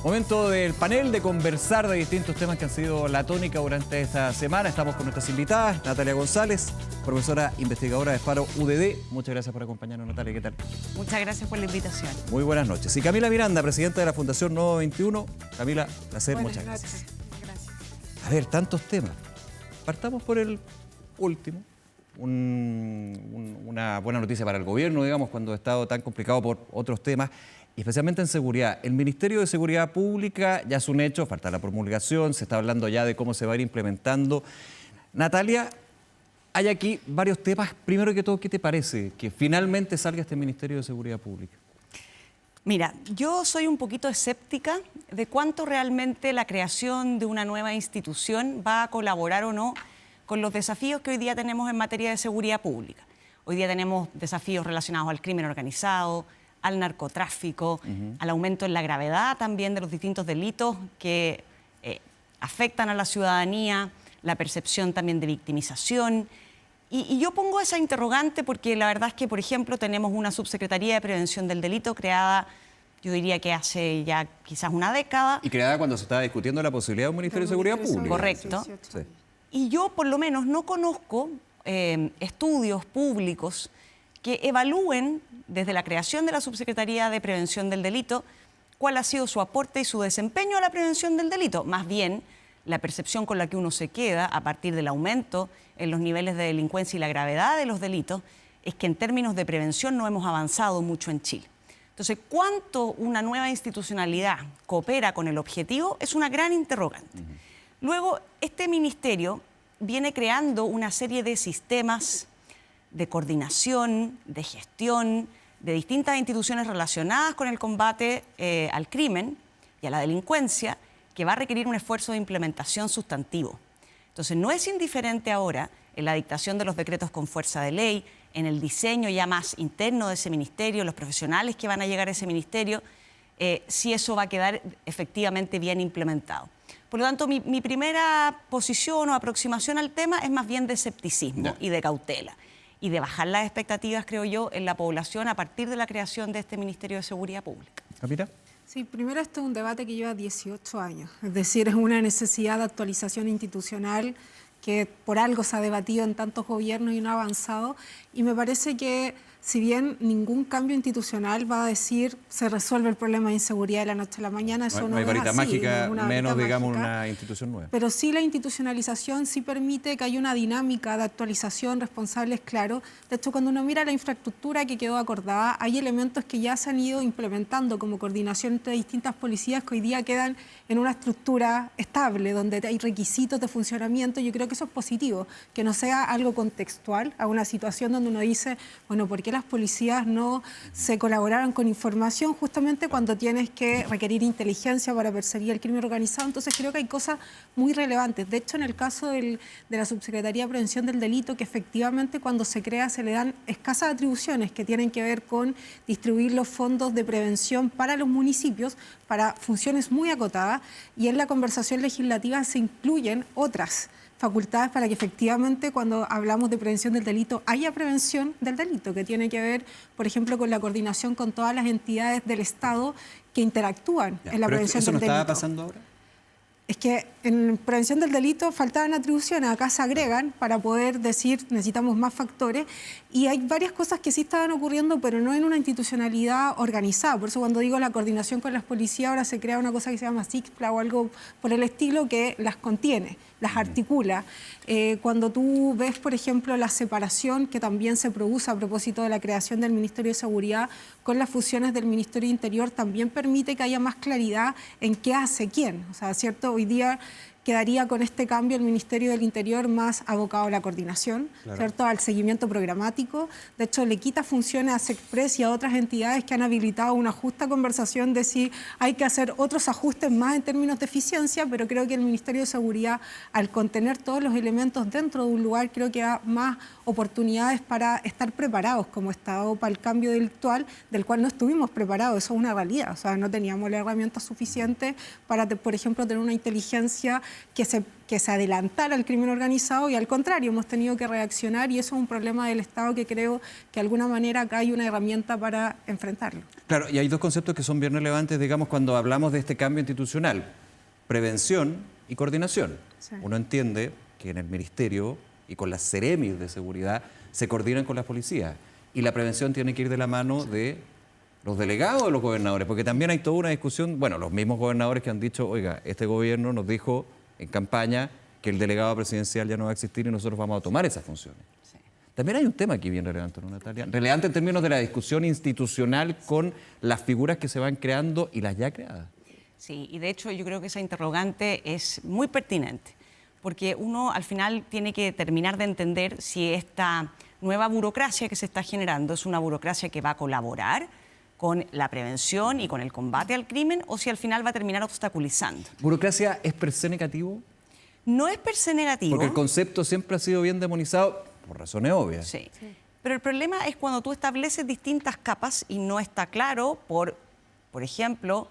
Momento del panel, de conversar de distintos temas que han sido la tónica durante esta semana. Estamos con nuestras invitadas, Natalia González, profesora investigadora de Faro UDD. Muchas gracias por acompañarnos, Natalia. ¿Qué tal? Muchas gracias por la invitación. Muy buenas noches. Y Camila Miranda, presidenta de la Fundación Nodo 21. Camila, placer, muchas gracias. Gracias. A ver, tantos temas. Partamos por el último. Una buena noticia para el gobierno, digamos, cuando ha estado tan complicado por otros temas, y especialmente en seguridad. El Ministerio de Seguridad Pública ya es un hecho, falta la promulgación, se está hablando ya de cómo se va a ir implementando. Natalia, hay aquí varios temas. Primero que todo, ¿qué te parece que finalmente salga este Ministerio de Seguridad Pública? Mira, yo soy un poquito escéptica de cuánto realmente la creación de una nueva institución va a colaborar o no con los desafíos que hoy día tenemos en materia de seguridad pública. Hoy día tenemos desafíos relacionados al crimen organizado, al narcotráfico, al aumento en la gravedad también de los distintos delitos que afectan a la ciudadanía, la percepción también de victimización. Y yo pongo esa interrogante porque la verdad es que, por ejemplo, tenemos una subsecretaría de prevención del delito creada, yo diría que hace ya quizás una década. Y creada cuando se estaba discutiendo la posibilidad de un Ministerio de Seguridad Pública. Correcto. Sí. Y yo, por lo menos, no conozco estudios públicos que evalúen desde la creación de la Subsecretaría de Prevención del Delito cuál ha sido su aporte y su desempeño a la prevención del delito. Más bien, la percepción con la que uno se queda a partir del aumento en los niveles de delincuencia y la gravedad de los delitos es que en términos de prevención no hemos avanzado mucho en Chile. Entonces, ¿cuánto una nueva institucionalidad coopera con el objetivo? Es una gran interrogante. Luego, este ministerio viene creando una serie de sistemas de coordinación, de gestión, de distintas instituciones relacionadas con el combate al crimen y a la delincuencia, que va a requerir un esfuerzo de implementación sustantivo. Entonces, no es indiferente ahora, en la dictación de los decretos con fuerza de ley, en el diseño ya más interno de ese ministerio, los profesionales que van a llegar a ese ministerio, si eso va a quedar efectivamente bien implementado. Por lo tanto, mi primera posición o aproximación al tema es más bien de escepticismo y de cautela, y de bajar las expectativas, creo yo, en la población a partir de la creación de este Ministerio de Seguridad Pública. ¿Camila? Sí, primero esto es un debate que lleva 18 años, es decir, es una necesidad de actualización institucional que por algo se ha debatido en tantos gobiernos y no ha avanzado, y me parece que si bien ningún cambio institucional va a decir se resuelve el problema de inseguridad de la noche a la mañana, eso no hay es varita así, mágica, no es una menos, varita digamos, mágica, una institución nueva. pero sí la institucionalización sí permite que haya una dinámica de actualización, responsables claros. De hecho, cuando uno mira la infraestructura que quedó acordada, hay elementos que ya se han ido implementando, como coordinación entre distintas policías que hoy día quedan en una estructura estable, donde hay requisitos de funcionamiento. Yo creo que eso es positivo, que no sea algo contextual a una situación donde uno dice, bueno, ¿por qué las policías no se colaboraron con información justamente cuando tienes que requerir inteligencia para perseguir el crimen organizado? Entonces creo que hay cosas muy relevantes. De hecho, en el caso de la Subsecretaría de Prevención del Delito, que efectivamente cuando se crea se le dan escasas atribuciones que tienen que ver con distribuir los fondos de prevención para los municipios para funciones muy acotadas, y en la conversación legislativa se incluyen otras facultades para que efectivamente cuando hablamos de prevención del delito haya prevención del delito, que tiene que ver, por ejemplo, con la coordinación con todas las entidades del Estado que interactúan en la prevención del delito. ¿Eso no estaba pasando ahora? Es que en prevención del delito faltaban atribuciones, acá se agregan para poder decir necesitamos más factores, y hay varias cosas que sí estaban ocurriendo, pero no en una institucionalidad organizada. Por eso cuando digo la coordinación con las policías, ahora se crea una cosa que se llama CICPLA o algo por el estilo que las contiene, las articula. Cuando tú ves, por ejemplo, la separación que también se produce a propósito de la creación del Ministerio de Seguridad con las fusiones del Ministerio de Interior, también permite que haya más claridad en qué hace quién. O sea, ¿cierto? Hoy día quedaría con este cambio el Ministerio del Interior más abocado a la coordinación, ¿cierto? Al seguimiento programático. De hecho, le quita funciones a SECPRES y a otras entidades que han habilitado una justa conversación de si hay que hacer otros ajustes más en términos de eficiencia, pero creo que el Ministerio de Seguridad, al contener todos los elementos dentro de un lugar, creo que da más oportunidades para estar preparados como Estado para el cambio delictual, del cual no estuvimos preparados. Eso es una realidad. O sea, no teníamos la herramienta suficiente para, por ejemplo, tener una inteligencia que se adelantara al crimen organizado y al contrario, hemos tenido que reaccionar y eso es un problema del Estado que creo que de alguna manera acá hay una herramienta para enfrentarlo. Claro, y hay dos conceptos que son bien relevantes, digamos, cuando hablamos de este cambio institucional: prevención y coordinación. Sí. Uno entiende que en el Ministerio y con las Ceremis de seguridad se coordinan con las policías y la prevención tiene que ir de la mano de los delegados de los gobernadores, porque también hay toda una discusión, bueno, los mismos gobernadores que han dicho, oiga, este gobierno nos dijo en campaña que el delegado presidencial ya no va a existir y nosotros vamos a tomar esas funciones. Sí. También hay un tema aquí bien relevante, ¿no, Natalia? Relevante en términos de la discusión institucional con las figuras que se van creando y las ya creadas. Sí, y de hecho yo creo que esa interrogante es muy pertinente, porque uno al final tiene que terminar de entender si esta nueva burocracia que se está generando es una burocracia que va a colaborar con la prevención y con el combate al crimen o si al final va a terminar obstaculizando. ¿Burocracia es per se negativo? No es per se negativo. Porque el concepto siempre ha sido bien demonizado por razones obvias. Sí. Pero el problema es cuando tú estableces distintas capas y no está claro, por ejemplo,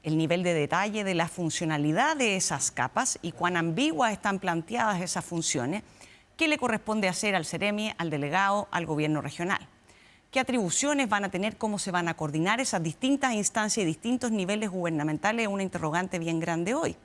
el nivel de detalle de la funcionalidad de esas capas y cuán ambiguas están planteadas esas funciones, qué le corresponde hacer al Ceremi, al delegado, al gobierno regional. ¿Qué atribuciones van a tener? ¿Cómo se van a coordinar esas distintas instancias y distintos niveles gubernamentales? Es una interrogante bien grande hoy.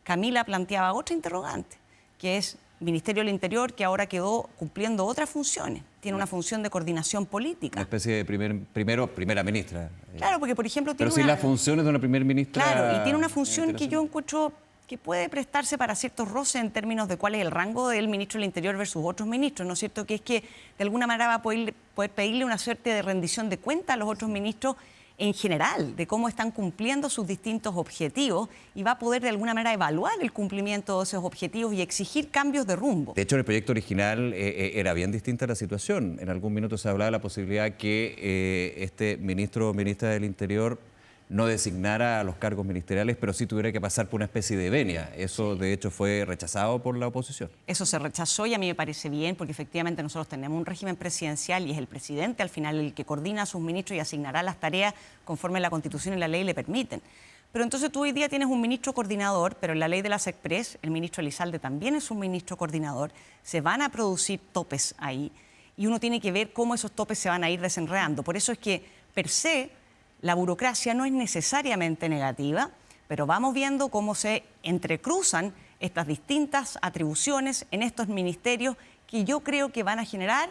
Camila planteaba otra interrogante, que es Ministerio del Interior, que ahora quedó cumpliendo otras funciones. Tiene una función de coordinación política. Una especie de primera ministra. Claro, porque por ejemplo pero sin las funciones de una primera ministra. Claro, y tiene una función que yo encuentro que puede prestarse para ciertos roces en términos de cuál es el rango del ministro del Interior versus otros ministros, ¿no es cierto? Que es que de alguna manera va a poder pedirle una suerte de rendición de cuenta a los otros ministros en general, de cómo están cumpliendo sus distintos objetivos y va a poder de alguna manera evaluar el cumplimiento de esos objetivos y exigir cambios de rumbo. De hecho, en el proyecto original era bien distinta la situación. En algún minuto se hablaba de la posibilidad que este ministro o ministra del Interior no designara a los cargos ministeriales, pero sí tuviera que pasar por una especie de venia. Eso, de hecho, fue rechazado por la oposición. Eso se rechazó y a mí me parece bien, porque efectivamente nosotros tenemos un régimen presidencial y es el presidente al final el que coordina a sus ministros y asignará las tareas conforme la Constitución y la ley le permiten. Pero entonces tú hoy día tienes un ministro coordinador, pero en la ley de las Express, el ministro Elizalde también es un ministro coordinador, se van a producir topes ahí y uno tiene que ver cómo esos topes se van a ir desenredando. Por eso es que, per se, la burocracia no es necesariamente negativa, pero vamos viendo cómo se entrecruzan estas distintas atribuciones en estos ministerios que yo creo que van a generar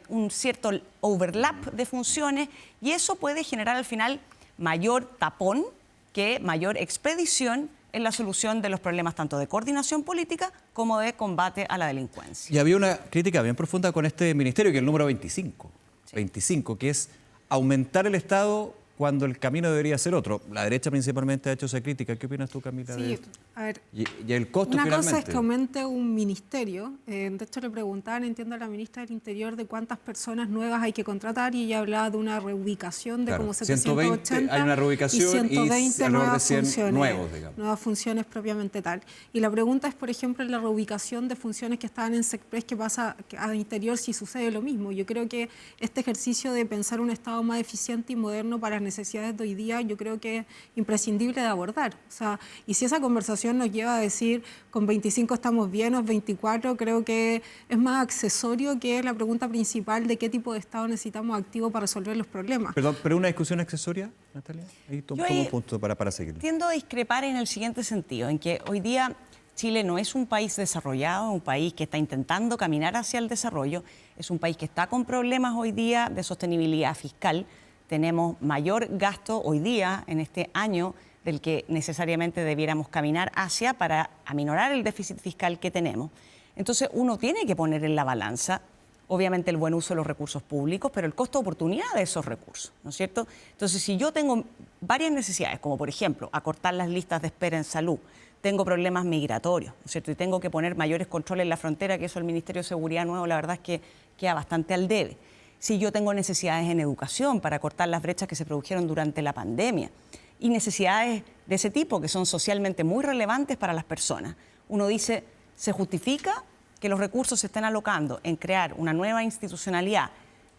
un cierto overlap de funciones y eso puede generar al final mayor tapón que mayor expedición en la solución de los problemas tanto de coordinación política como de combate a la delincuencia. Y había una crítica bien profunda con este ministerio, que es el número 25, Sí. 25, que es aumentar el Estado cuando el camino debería ser otro. La derecha principalmente ha hecho esa crítica. ¿Qué opinas tú, Camila, de Sí, esto? a ver, Y el costo una finalmente. cosa es que aumente un ministerio. De hecho, le preguntaban, entiendo, a la ministra del Interior de cuántas personas nuevas hay que contratar y ella hablaba de una reubicación de Claro, como 780. 120 hay una reubicación y 120 y alrededor nuevas de 100 funciones. nuevos, digamos. Nuevas funciones propiamente tal. Y la pregunta es, por ejemplo, en la reubicación de funciones que estaban en SECPRES, ¿qué pasa al interior si sucede lo mismo? Yo creo que este ejercicio de pensar un Estado más eficiente y moderno para las necesidades de hoy día, yo creo que es imprescindible de abordar. O sea, y si esa conversación nos lleva a decir con 25 estamos bien o 24, creo que es más accesorio que la pregunta principal de qué tipo de Estado necesitamos activo para resolver los problemas. Perdón, ¿pero una discusión accesoria, Natalia? Ahí tomo un punto para seguir. Tiendo a discrepar en el siguiente sentido, en que hoy día Chile no es un país desarrollado, es un país que está intentando caminar hacia el desarrollo, es un país que está con problemas hoy día de sostenibilidad fiscal. Tenemos mayor gasto hoy día, en este año, del que necesariamente debiéramos caminar hacia para aminorar el déficit fiscal que tenemos. Entonces, uno tiene que poner en la balanza, obviamente, el buen uso de los recursos públicos, pero el costo de oportunidad de esos recursos, ¿no es cierto? Entonces, si yo tengo varias necesidades, como por ejemplo, acortar las listas de espera en salud, tengo problemas migratorios, ¿no es cierto? Y tengo que poner mayores controles en la frontera, que eso el Ministerio de Seguridad nuevo, la verdad es que queda bastante al debe. Si yo tengo necesidades en educación para cortar las brechas que se produjeron durante la pandemia y necesidades de ese tipo que son socialmente muy relevantes para las personas, uno dice, ¿se justifica que los recursos se estén alocando en crear una nueva institucionalidad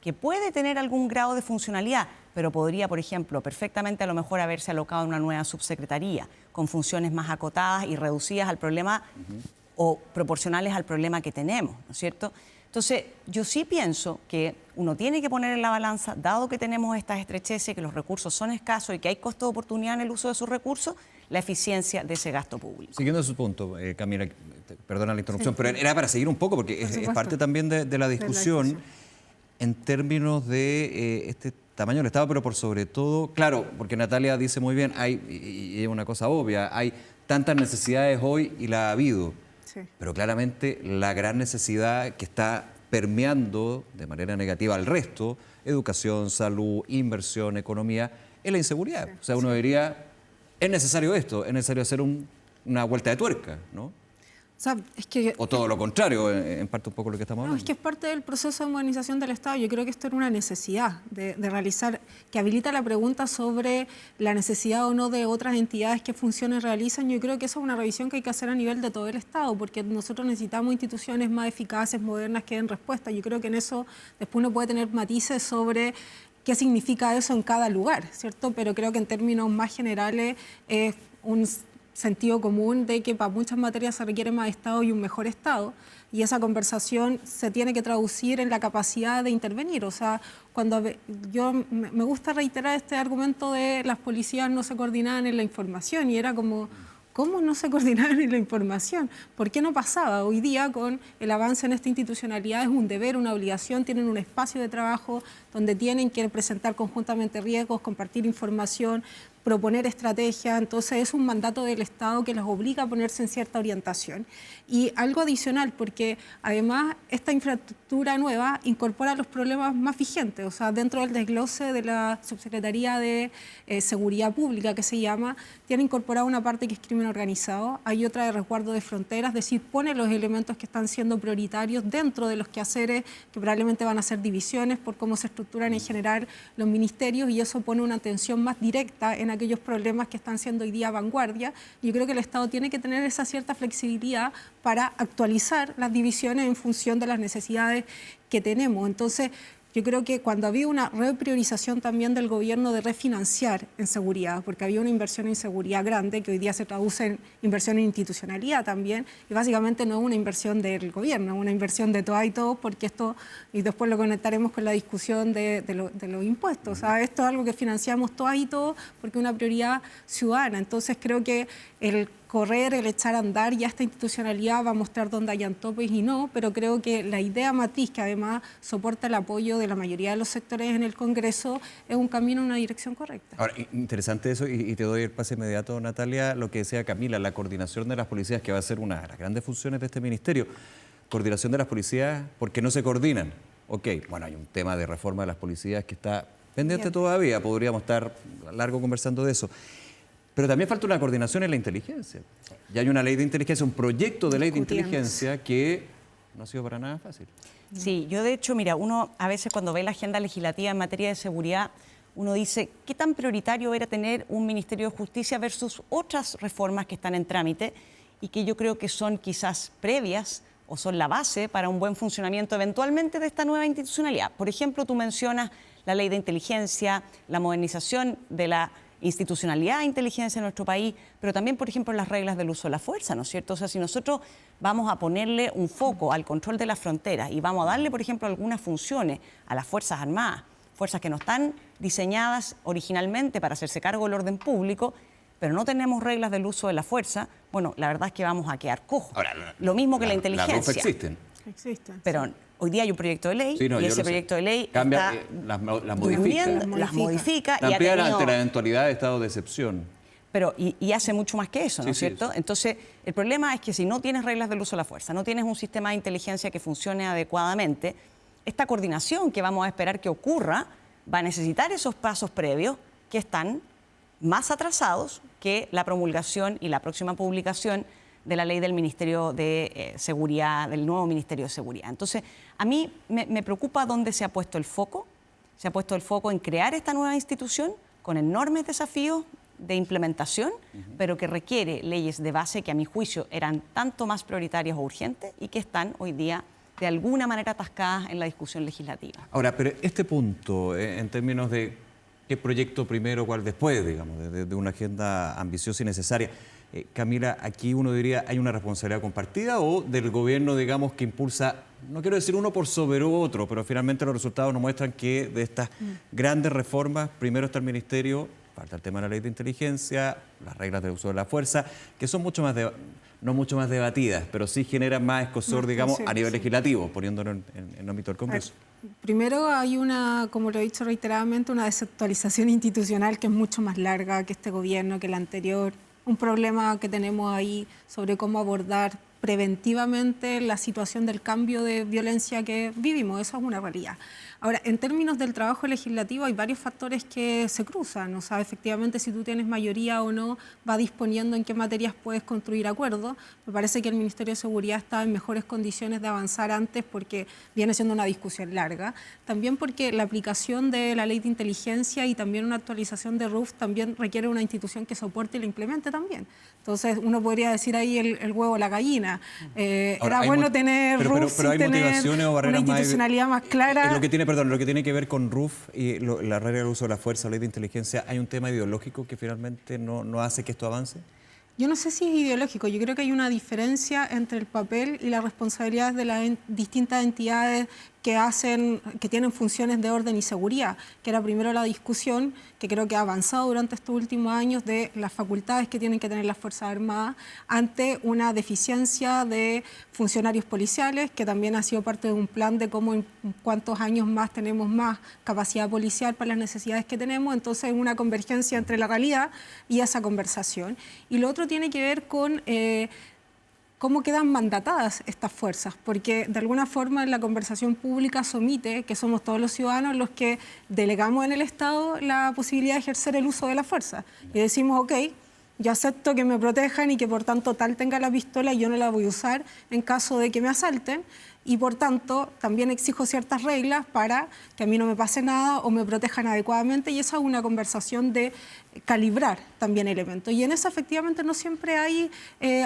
que puede tener algún grado de funcionalidad, pero podría, por ejemplo, perfectamente a lo mejor haberse alocado en una nueva subsecretaría con funciones más acotadas y reducidas al problema o proporcionales al problema que tenemos, ¿no es cierto? Entonces, yo sí pienso que uno tiene que poner en la balanza, dado que tenemos estas estrecheces, que los recursos son escasos y que hay costo de oportunidad en el uso de esos recursos, la eficiencia de ese gasto público. Siguiendo su punto, Camila, perdona la interrupción, pero era para seguir un poco, porque es parte también de la discusión en términos de este tamaño del Estado, pero por sobre todo, claro, porque Natalia dice muy bien, y es una cosa obvia, hay tantas necesidades hoy y la ha habido. Sí. Pero claramente la gran necesidad que está permeando de manera negativa al resto, educación, salud, inversión, economía, es la inseguridad. Sí. O sea, uno diría, es necesario esto, es necesario hacer una vuelta de tuerca, ¿no? O sea, es que, o todo lo contrario, en parte un poco lo que estamos hablando. No, es que es parte del proceso de modernización del Estado. Yo creo que esto era una necesidad de realizar, que habilita la pregunta sobre la necesidad o no de otras entidades que funciones realizan. Yo creo que esa es una revisión que hay que hacer a nivel de todo el Estado, porque nosotros necesitamos instituciones más eficaces, modernas, que den respuesta. Yo creo que en eso después uno puede tener matices sobre qué significa eso en cada lugar, ¿cierto? Pero creo que en términos más generales es un sentido común de que para muchas materias se requiere más Estado y un mejor Estado, y esa conversación se tiene que traducir en la capacidad de intervenir. O sea, cuando yo me gusta reiterar este argumento de las policías no se coordinaban en la información, y era como, ¿cómo no se coordinaban en la información? ¿Por qué no pasaba? Hoy día, con el avance en esta institucionalidad, es un deber, una obligación, tienen un espacio de trabajo donde tienen que presentar conjuntamente riesgos, compartir información, proponer estrategias. Entonces es un mandato del Estado que los obliga a ponerse en cierta orientación. Y algo adicional, porque además esta infraestructura nueva incorpora los problemas más vigentes. O sea, dentro del desglose de la Subsecretaría de Seguridad Pública, que se llama, tiene incorporada una parte que es crimen organizado, hay otra de resguardo de fronteras, es decir, pone los elementos que están siendo prioritarios dentro de los quehaceres que probablemente van a ser divisiones por cómo se estructuran en general los ministerios, y eso pone una atención más directa en aquellos problemas que están siendo hoy día vanguardia. Yo creo que el Estado tiene que tener esa cierta flexibilidad para actualizar las divisiones en función de las necesidades que tenemos. Entonces, yo creo que cuando había una repriorización también del gobierno de refinanciar en seguridad, porque había una inversión en seguridad grande que hoy día se traduce en inversión en institucionalidad también, y básicamente no es una inversión del gobierno, es una inversión de todas y todos, porque esto, y después lo conectaremos con la discusión de los impuestos, o sea, esto es algo que financiamos todas y todos porque es una prioridad ciudadana. Entonces creo que el correr, el echar a andar, ya esta institucionalidad va a mostrar dónde hayan topes y no, pero creo que la idea matriz, que además soporta el apoyo de la mayoría de los sectores en el Congreso, es un camino en una dirección correcta. Ahora, interesante eso, y te doy el pase inmediato, Natalia, lo que decía Camila, la coordinación de las policías, que va a ser una de las grandes funciones de este ministerio. Coordinación de las policías, porque no se coordinan. Ok, bueno, hay un tema de reforma de las policías que está pendiente todavía, podríamos estar largo conversando de eso. Pero también falta una coordinación en la inteligencia. Ya hay una ley de inteligencia, un proyecto de ley de inteligencia que no ha sido para nada fácil. Sí, yo de hecho, mira, uno a veces cuando ve la agenda legislativa en materia de seguridad, uno dice, ¿qué tan prioritario era tener un Ministerio de Justicia versus otras reformas que están en trámite y que yo creo que son quizás previas o son la base para un buen funcionamiento eventualmente de esta nueva institucionalidad? Por ejemplo, tú mencionas la ley de inteligencia, la modernización de la institucionalidad e inteligencia en nuestro país, pero también, por ejemplo, las reglas del uso de la fuerza, ¿no es cierto? O sea, si nosotros vamos a ponerle un foco al control de las fronteras y vamos a darle, por ejemplo, algunas funciones a las Fuerzas Armadas, fuerzas que no están diseñadas originalmente para hacerse cargo del orden público, pero no tenemos reglas del uso de la fuerza, bueno, la verdad es que vamos a quedar cojos. Ahora, lo mismo que la inteligencia. Las RUF existen. Pero hoy día hay un proyecto de ley, y ese proyecto de ley cambia, está las modifica y amplía ante la eventualidad de estado de excepción. Pero, y hace mucho más que eso, ¿no es cierto? Sí. Entonces, el problema es que si no tienes reglas del uso de la fuerza, no tienes un sistema de inteligencia que funcione adecuadamente, esta coordinación que vamos a esperar que ocurra va a necesitar esos pasos previos que están más atrasados que la promulgación y la próxima publicación de la ley del Ministerio de Seguridad, del nuevo Ministerio de Seguridad. Entonces, a mí me preocupa dónde se ha puesto el foco. Se ha puesto el foco en crear esta nueva institución con enormes desafíos de implementación, pero que requiere leyes de base que a mi juicio eran tanto más prioritarias o urgentes y que están hoy día de alguna manera atascadas en la discusión legislativa. Ahora, pero este punto, en términos de qué proyecto primero, cuál después, digamos, de una agenda ambiciosa y necesaria, Camila, aquí uno diría, ¿hay una responsabilidad compartida o del gobierno, digamos, que impulsa, no quiero decir uno por sobre otro, pero finalmente los resultados nos muestran que de estas grandes reformas, primero está el Ministerio, falta el tema de la ley de inteligencia, las reglas de uso de la fuerza, que son mucho más, no mucho más debatidas, pero sí generan más escozor, digamos, a nivel legislativo, poniéndolo en el ámbito del Congreso. Primero hay una, como lo he dicho reiteradamente, una desactualización institucional que es mucho más larga que este gobierno, que el anterior. Un problema que tenemos ahí sobre cómo abordar preventivamente la situación del cambio de violencia que vivimos, eso es una realidad. Ahora, en términos del trabajo legislativo hay varios factores que se cruzan, o sea, efectivamente si tú tienes mayoría o no, va disponiendo en qué materias puedes construir acuerdos. Me parece que el Ministerio de Seguridad está en mejores condiciones de avanzar antes porque viene siendo una discusión larga, también porque la aplicación de la ley de inteligencia y también una actualización de RUF también requiere una institución que soporte y la implemente también. Entonces, uno podría decir ahí el huevo o la gallina. Ahora, era bueno tener RUF pero hay sin tener motivaciones o barreras una institucionalidad más clara. Lo que tiene que ver con RUF y la regla del uso de la fuerza, ley de inteligencia, ¿hay un tema ideológico que finalmente no hace que esto avance? Yo no sé si es ideológico, yo creo que hay una diferencia entre el papel y las responsabilidades de las distintas entidades que tienen funciones de orden y seguridad, que era primero la discusión, que creo que ha avanzado durante estos últimos años, de las facultades que tienen que tener las Fuerzas Armadas ante una deficiencia de funcionarios policiales, que también ha sido parte de un plan de cómo en cuántos años más tenemos más capacidad policial para las necesidades que tenemos, entonces una convergencia entre la realidad y esa conversación. Y lo otro tiene que ver con cómo quedan mandatadas estas fuerzas, porque de alguna forma en la conversación pública se omite que somos todos los ciudadanos los que delegamos en el Estado la posibilidad de ejercer el uso de la fuerza. Y decimos, ok, yo acepto que me protejan y que por tanto tal tenga la pistola y yo no la voy a usar en caso de que me asalten. Y por tanto también exijo ciertas reglas para que a mí no me pase nada o me protejan adecuadamente, y esa es una conversación de calibrar también elementos. Y en eso efectivamente no siempre hay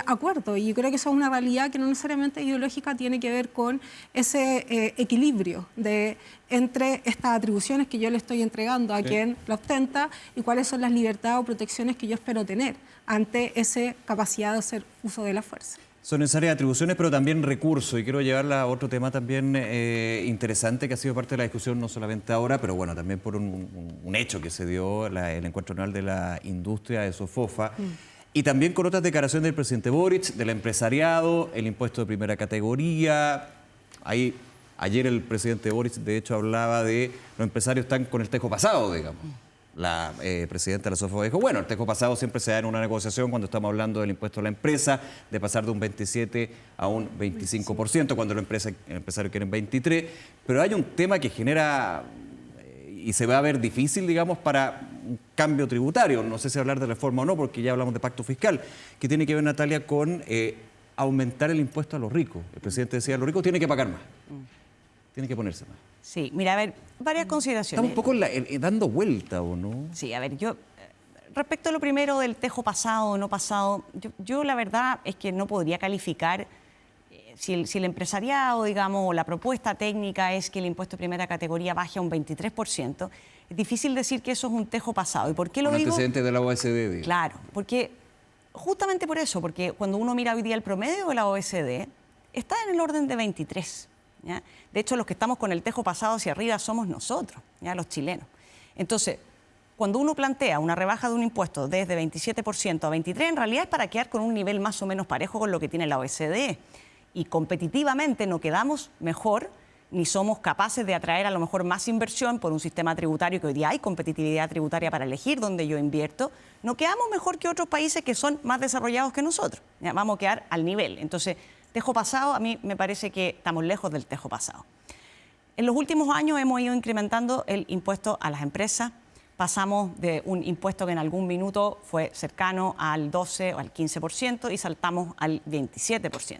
acuerdo, y yo creo que eso es una realidad que no necesariamente ideológica, tiene que ver con ese equilibrio entre estas atribuciones que yo le estoy entregando a quien la ostenta y cuáles son las libertades o protecciones que yo espero tener ante esa capacidad de hacer uso de la fuerza. Son necesarias atribuciones, pero también recursos. Y quiero llevarla a otro tema también interesante que ha sido parte de la discusión, no solamente ahora, pero bueno, también por un hecho que se dio el Encuentro Anual de la Industria de SOFOFA. Y también con otras declaraciones del presidente Boric, del empresariado, el impuesto de primera categoría. Ahí, ayer el presidente Boric, de hecho, hablaba de los empresarios están con el tejo pasado, digamos. La presidenta de la SOFOFA dijo, bueno, el tejo pasado siempre se da en una negociación cuando estamos hablando del impuesto a la empresa, de pasar de un 27 a un 25%, cuando los empresarios quieren 23%, pero hay un tema que genera y se va a ver difícil, digamos, para un cambio tributario, no sé si hablar de reforma o no, porque ya hablamos de pacto fiscal, que tiene que ver, Natalia, con aumentar el impuesto a los ricos. El presidente decía, los ricos tienen que pagar más, tienen que ponerse más. Sí, mira, a ver, varias consideraciones. Está un poco dando vuelta, ¿o no? Sí, a ver, yo, respecto a lo primero del tejo pasado o no pasado, yo la verdad es que no podría calificar si el empresariado, digamos, o la propuesta técnica es que el impuesto de primera categoría baje a un 23%, es difícil decir que eso es un tejo pasado. ¿Y por qué lo digo? Un antecedente de la OSD. Digo. Claro, porque justamente por eso, porque cuando uno mira hoy día el promedio de la OSD, está en el orden de 23%. ¿Ya? De hecho, los que estamos con el tejo pasado hacia arriba somos nosotros, ¿ya? Los chilenos. Entonces, cuando uno plantea una rebaja de un impuesto desde 27% a 23%, en realidad es para quedar con un nivel más o menos parejo con lo que tiene la OECD. Y competitivamente no quedamos mejor, ni somos capaces de atraer a lo mejor más inversión por un sistema tributario, que hoy día hay competitividad tributaria para elegir dónde yo invierto. No quedamos mejor que otros países que son más desarrollados que nosotros. ¿Ya? Vamos a quedar al nivel. Entonces, tejo pasado, a mí me parece que estamos lejos del tejo pasado. En los últimos años hemos ido incrementando el impuesto a las empresas. Pasamos de un impuesto que en algún minuto fue cercano al 12 o al 15% y saltamos al 27%.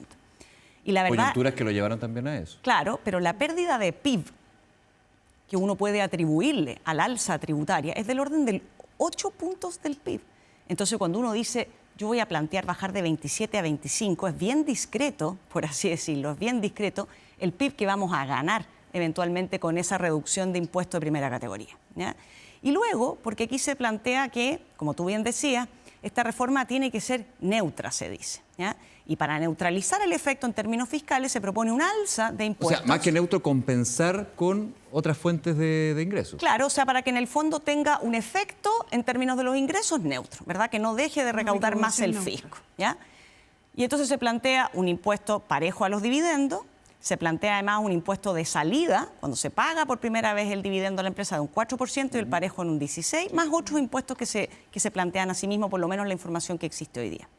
Y la verdad, coyunturas que lo llevaron también a eso. Claro, pero la pérdida de PIB que uno puede atribuirle al alza tributaria es del orden del 8 puntos del PIB. Entonces, cuando uno dice yo voy a plantear bajar de 27 a 25, es bien discreto, por así decirlo, es bien discreto el PIB que vamos a ganar eventualmente con esa reducción de impuestos de primera categoría, ¿ya? Y luego, porque aquí se plantea que, como tú bien decías, esta reforma tiene que ser neutra, se dice, ¿ya? Y para neutralizar el efecto en términos fiscales se propone un alza de O impuestos. sea, más que neutro, compensar con otras fuentes de ingresos. Claro, o sea, para que en el fondo tenga un efecto en términos de los ingresos neutro, ¿verdad? Que no deje de recaudar más el fisco, ¿ya? Y entonces se plantea un impuesto parejo a los dividendos, se plantea además un impuesto de salida, cuando se paga por primera vez el dividendo a la empresa de un 4% y el parejo en un 16%, más otros impuestos que se plantean a sí mismos, por lo menos la información que existe hoy día.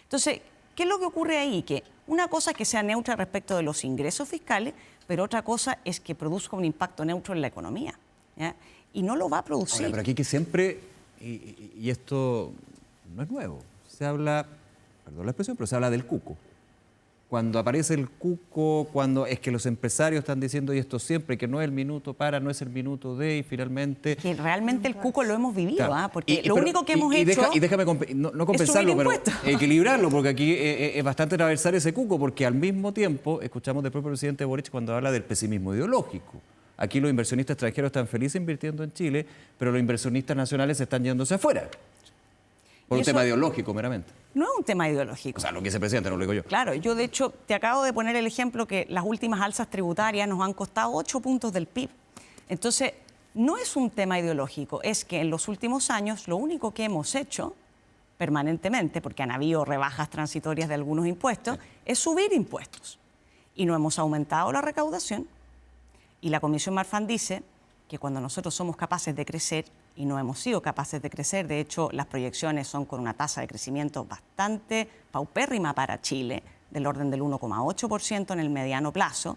Entonces, ¿qué es lo que ocurre ahí? Que una cosa es que sea neutra respecto de los ingresos fiscales, pero otra cosa es que produzca un impacto neutro en la economía, ¿ya? Y no lo va a producir. Ahora, pero aquí que siempre, y esto no es nuevo, se habla, perdón la expresión, pero se habla del cuco. Cuando aparece el cuco, cuando es que los empresarios están diciendo, y esto siempre, que no es el minuto para, no es el minuto de, y finalmente... Que realmente el cuco lo hemos vivido, Claro. ¿ah? Porque lo único que hemos hecho... Déjame no compensarlo, pero impuestos. equilibrarlo, porque aquí es bastante transversal ese cuco, porque al mismo tiempo escuchamos del propio presidente Boric cuando habla del pesimismo ideológico. Aquí los inversionistas extranjeros están felices invirtiendo en Chile, pero los inversionistas nacionales están yéndose afuera. Por un tema ideológico, meramente. No es un tema ideológico. O sea, lo que dice el presidente, no lo digo yo. Claro, yo de hecho te acabo de poner el ejemplo que las últimas alzas tributarias nos han costado 8 puntos del PIB. Entonces, no es un tema ideológico, es que en los últimos años lo único que hemos hecho permanentemente, porque han habido rebajas transitorias de algunos impuestos, es subir impuestos. Y no hemos aumentado la recaudación. Y la Comisión Marfan dice que cuando nosotros somos capaces de crecer, y no hemos sido capaces de crecer, de hecho las proyecciones son con una tasa de crecimiento bastante paupérrima para Chile, del orden del 1,8% en el mediano plazo.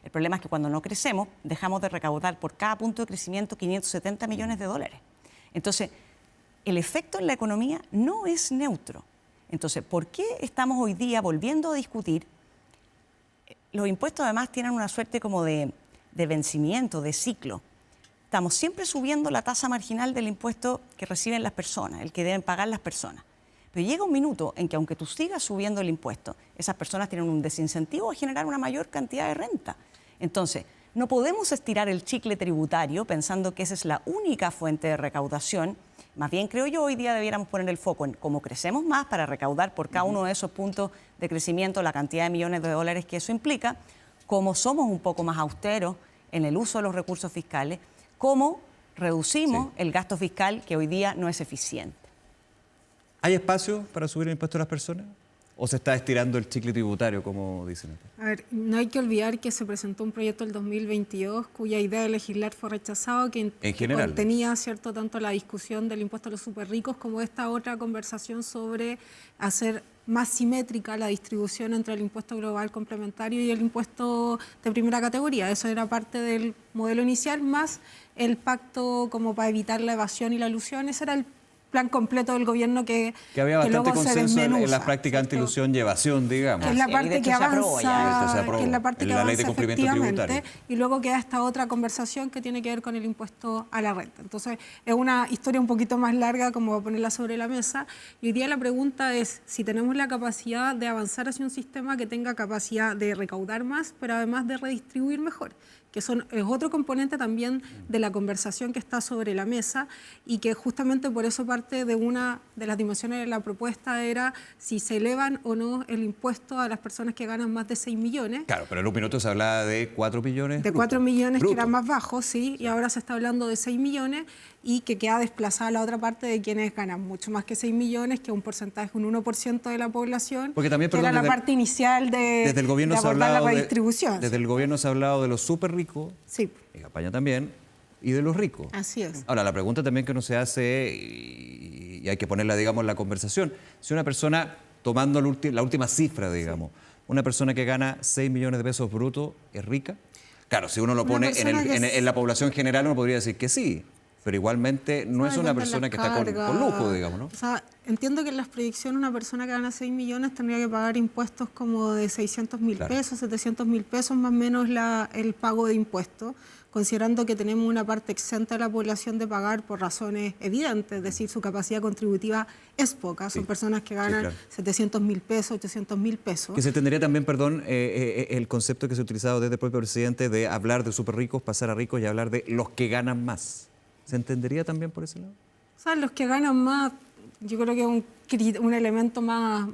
El problema es que cuando no crecemos, dejamos de recaudar por cada punto de crecimiento 570 millones de dólares. Entonces, el efecto en la economía no es neutro. Entonces, ¿por qué estamos hoy día volviendo a discutir? Los impuestos además tienen una suerte como de vencimiento, de ciclo. Estamos siempre subiendo la tasa marginal del impuesto que reciben las personas, el que deben pagar las personas. Pero llega un minuto en que aunque tú sigas subiendo el impuesto, esas personas tienen un desincentivo a generar una mayor cantidad de renta. Entonces, no podemos estirar el chicle tributario pensando que esa es la única fuente de recaudación. Más bien, creo yo, hoy día debiéramos poner el foco en cómo crecemos más para recaudar por cada uno de esos puntos de crecimiento la cantidad de millones de dólares que eso implica, cómo somos un poco más austeros en el uso de los recursos fiscales, cómo reducimos el gasto fiscal que hoy día no es eficiente. ¿Hay espacio para subir el impuesto a las personas? ¿O se está estirando el chicle tributario, como dicen? A ver, no hay que olvidar que se presentó un proyecto el 2022 cuya idea de legislar fue rechazado, que contenía, ¿cierto?, tanto la discusión del impuesto a los superricos como esta otra conversación sobre hacer más simétrica la distribución entre el impuesto global complementario y el impuesto de primera categoría. Eso era parte del modelo inicial, más el pacto como para evitar la evasión y la elusión. Ese era el plan completo del gobierno que había bastante consenso en la práctica ¿cierto? Anti-ilusión y evasión, digamos. Que es la parte que avanza, que es la parte que avanza ley de cumplimiento tributario. Y luego queda esta otra conversación que tiene que ver con el impuesto a la renta. Entonces, es una historia un poquito más larga como ponerla sobre la mesa. Y hoy día la pregunta es si tenemos la capacidad de avanzar hacia un sistema que tenga capacidad de recaudar más, pero además de redistribuir mejor, que es otro componente también de la conversación que está sobre la mesa y que justamente por eso parte de una de las dimensiones de la propuesta era si se elevan o no el impuesto a las personas que ganan más de 6 millones. Claro, pero en un minuto se hablaba de 4 millones. De 4 millones bruto, que eran más bajos, sí, y ahora se está hablando de 6 millones y que queda desplazada la otra parte de quienes ganan mucho más que 6 millones, que es un porcentaje, un 1% de la población, porque también, que era la parte inicial de abordar la redistribución. Desde el gobierno se ha hablado de los súper ricos, sí, en campaña también, y de los ricos. Así es. Ahora, la pregunta también que uno se hace, y hay que ponerla, digamos, en la conversación, si una persona, tomando la última cifra, digamos, una persona que gana 6 millones de pesos brutos, ¿es rica? Claro, si uno lo pone en la población general, uno podría decir que sí. pero igualmente no es Ay, una cuenta persona la que está carga. con lujo, digamos, ¿no? O sea, entiendo que en las proyecciones una persona que gana 6 millones tendría que pagar impuestos como de 600.000 Claro. pesos, 700.000 pesos más o menos el pago de impuestos, considerando que tenemos una parte exenta de la población de pagar por razones evidentes, es decir, su capacidad contributiva es poca, son Sí. personas que ganan claro. 700.000 pesos, 800.000 pesos. Que se tendría también, perdón, el concepto que se ha utilizado desde el propio presidente de hablar de súper ricos, pasar a ricos y hablar de los que ganan más. ¿Se entendería también por ese lado? O sea, los que ganan más, yo creo que es un elemento más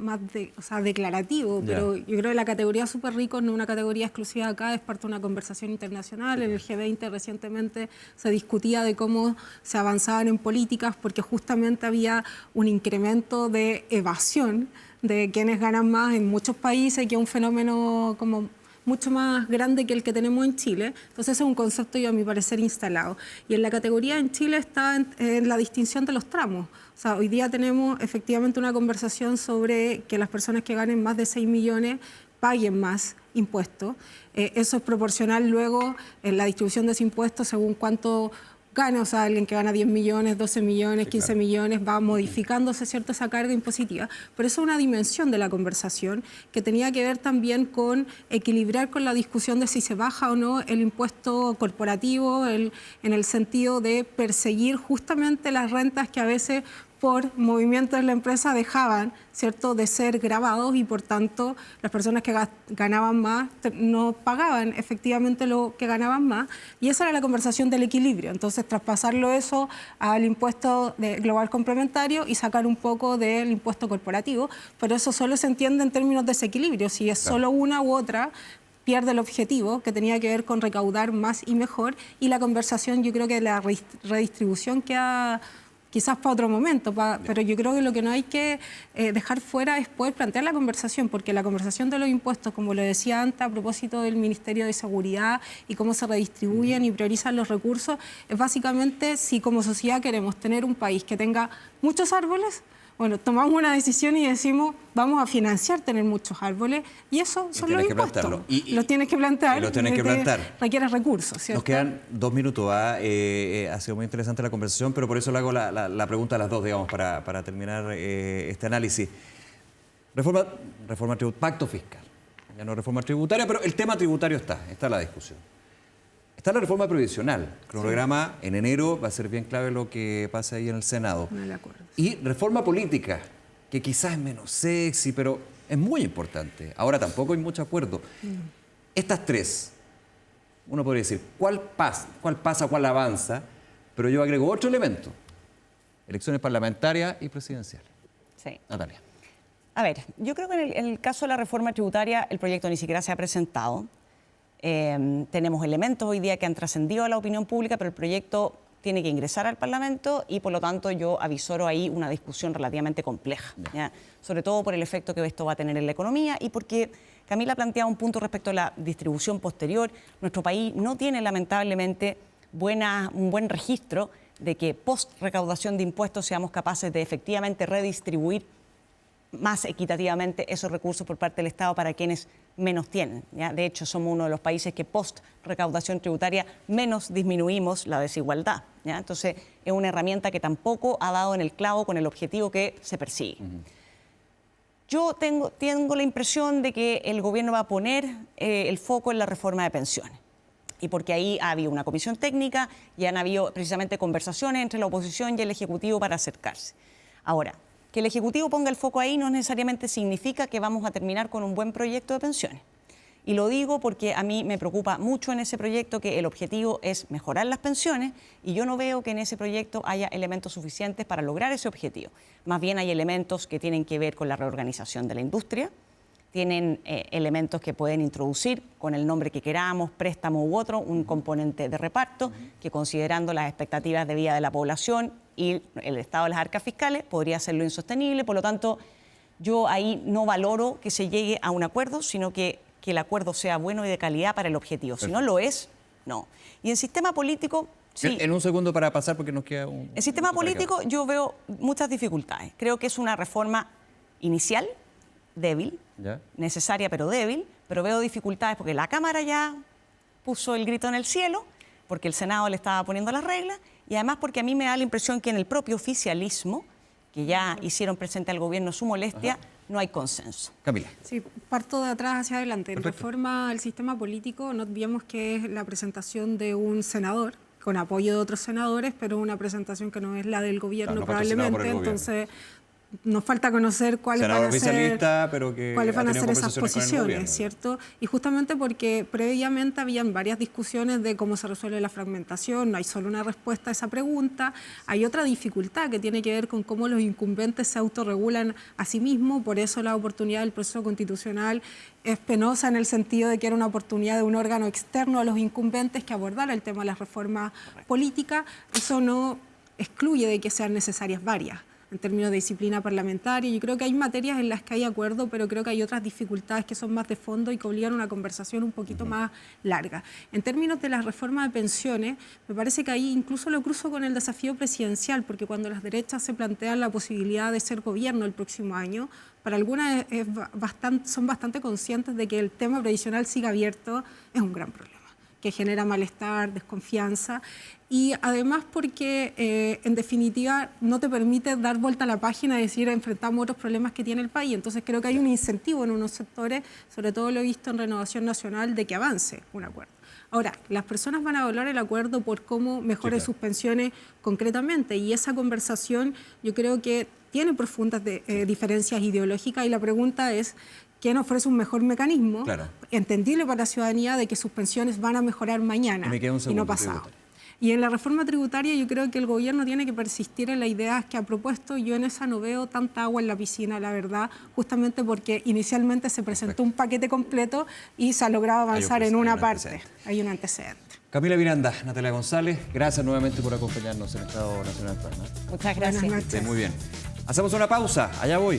declarativo, Ya. pero yo creo que la categoría súper ricos no es una categoría exclusiva de acá, es parte de una conversación internacional. En el G20 recientemente se discutía de cómo se avanzaban en políticas porque justamente había un incremento de evasión de quienes ganan más en muchos países, que es un fenómeno como mucho más grande que el que tenemos en Chile. Entonces ese es un concepto, yo a mi parecer, instalado. Y en la categoría en Chile está en la distinción de los tramos. O sea, hoy día tenemos efectivamente una conversación sobre que las personas que ganen más de 6 millones paguen más impuestos. Eso es proporcional luego en la distribución de ese impuesto según cuánto gana, o sea, alguien que gana 10 millones, 12 millones, 15 millones, va modificándose, ¿cierto?, esa carga impositiva. Pero eso es una dimensión de la conversación que tenía que ver también con equilibrar con la discusión de si se baja o no el impuesto corporativo, en el sentido de perseguir justamente las rentas que a veces por movimientos de la empresa dejaban, ¿cierto?, de ser grabados y por tanto las personas que ganaban más no pagaban efectivamente lo que ganaban más, y esa era la conversación del equilibrio. Entonces traspasarlo eso al impuesto global complementario y sacar un poco del impuesto corporativo, pero eso solo se entiende en términos de ese equilibrio. Si es solo una u otra, pierde el objetivo que tenía que ver con recaudar más y mejor, y la conversación, yo creo que la redistribución queda quizás para otro momento, pero yo creo que lo que no hay que dejar fuera es poder plantear la conversación, porque la conversación de los impuestos, como lo decía antes a propósito del Ministerio de Seguridad y cómo se redistribuyen y priorizan los recursos, es básicamente si como sociedad queremos tener un país que tenga muchos árboles, bueno, tomamos una decisión y decimos, vamos a financiar tener muchos árboles, y eso son los impuestos. Los tienes que plantear. Y los tienes que plantear. Requiere recursos, ¿cierto? Nos quedan 2 minutos. Ha sido muy interesante la conversación, pero por eso le hago la pregunta a las dos, digamos, para terminar este análisis. Pacto fiscal. Ya no reforma tributaria, pero el tema tributario está la discusión. Está la reforma previsional. El cronograma en enero va a ser bien clave lo que pasa ahí en el Senado. No le acuerdo. Y reforma política, que quizás es menos sexy, pero es muy importante. Ahora tampoco hay mucho acuerdo. Estas tres, uno podría decir, ¿cuál pasa, cuál avanza? Pero yo agrego otro elemento. Elecciones parlamentarias y presidenciales. Sí. Natalia. A ver, yo creo que en el caso de la reforma tributaria el proyecto ni siquiera se ha presentado. Tenemos elementos hoy día que han trascendido a la opinión pública, pero el proyecto tiene que ingresar al Parlamento y por lo tanto yo avisoro ahí una discusión relativamente compleja, ¿ya? Sobre todo por el efecto que esto va a tener en la economía y porque Camila planteaba un punto respecto a la distribución posterior. Nuestro país no tiene lamentablemente un buen registro de que post recaudación de impuestos seamos capaces de efectivamente redistribuir más equitativamente esos recursos por parte del Estado para quienes menos tienen, ¿ya? De hecho, somos uno de los países que post recaudación tributaria menos disminuimos la desigualdad, ¿ya? Entonces, es una herramienta que tampoco ha dado en el clavo con el objetivo que se persigue. Yo tengo la impresión de que el gobierno va a poner el foco en la reforma de pensiones. Y porque ahí ha habido una comisión técnica y han habido precisamente conversaciones entre la oposición y el Ejecutivo para acercarse. Ahora, que el Ejecutivo ponga el foco ahí no necesariamente significa que vamos a terminar con un buen proyecto de pensiones. Y lo digo porque a mí me preocupa mucho en ese proyecto que el objetivo es mejorar las pensiones y yo no veo que en ese proyecto haya elementos suficientes para lograr ese objetivo. Más bien hay elementos que tienen que ver con la reorganización de la industria, tienen elementos que pueden introducir con el nombre que queramos, préstamo u otro, un componente de reparto que considerando las expectativas de vida de la población y el estado de las arcas fiscales podría hacerlo insostenible. Por lo tanto, yo ahí no valoro que se llegue a un acuerdo, sino que el acuerdo sea bueno y de calidad para el objetivo. Si no lo es, no. Y en sistema político, sí. En un segundo para pasar porque nos queda un... En sistema político yo veo muchas dificultades. Creo que es una reforma inicial, débil, ¿Ya? necesaria pero débil, pero veo dificultades porque la Cámara ya puso el grito en el cielo, porque el Senado le estaba poniendo las reglas, y además porque a mí me da la impresión que en el propio oficialismo, que ya hicieron presente al gobierno su molestia, no hay consenso. Camila. Sí, parto de atrás hacia adelante. En Perfecto. reforma al sistema político, no olvidemos que es la presentación de un senador, con apoyo de otros senadores, pero una presentación que no es la del gobierno Claro, no patrocinado por probablemente. el gobierno. Entonces, nos falta conocer cuáles Senador van a ser, oficialista, pero que cuáles ha van a tenido ser esas conversaciones con el gobierno. posiciones, ¿cierto? Y justamente porque previamente habían varias discusiones de cómo se resuelve la fragmentación, no hay solo una respuesta a esa pregunta, hay otra dificultad que tiene que ver con cómo los incumbentes se autorregulan a sí mismos, por eso la oportunidad del proceso constitucional es penosa en el sentido de que era una oportunidad de un órgano externo a los incumbentes que abordara el tema de las reformas políticas. Eso no excluye de que sean necesarias varias en términos de disciplina parlamentaria. Yo creo que hay materias en las que hay acuerdo, pero creo que hay otras dificultades que son más de fondo y que obligan a una conversación un poquito más larga. En términos de la reforma de pensiones, me parece que ahí incluso lo cruzo con el desafío presidencial, porque cuando las derechas se plantean la posibilidad de ser gobierno el próximo año, para algunas son bastante conscientes de que el tema previsional siga abierto es un gran problema, que genera malestar, desconfianza, y además porque en definitiva no te permite dar vuelta a la página y decir enfrentamos otros problemas que tiene el país. Entonces creo que hay un incentivo en unos sectores, sobre todo lo he visto en Renovación Nacional, de que avance un acuerdo. Ahora, las personas van a evaluar el acuerdo por cómo mejore sus pensiones concretamente, y esa conversación yo creo que tiene profundas diferencias ideológicas, y la pregunta es ¿quién ofrece un mejor mecanismo entendible para la ciudadanía de que sus pensiones van a mejorar mañana y no pasado? Y en la reforma tributaria yo creo que el gobierno tiene que persistir en las ideas que ha propuesto. Yo en esa no veo tanta agua en la piscina, la verdad, justamente porque inicialmente se presentó un paquete completo y se ha logrado avanzar en una parte. Hay un antecedente. Camila Miranda, Natalia González, gracias nuevamente por acompañarnos en Estado Nacional. Muchas gracias. Buenas noches. Muy bien. Hacemos una pausa, allá voy.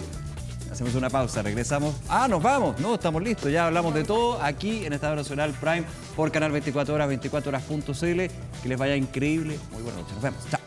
Hacemos una pausa, regresamos. Nos vamos. No, estamos listos. Ya hablamos de todo aquí en Estado Nacional Prime por Canal 24 Horas, 24horas.cl. Que les vaya increíble. Muy buenas noches. Nos vemos. Chao.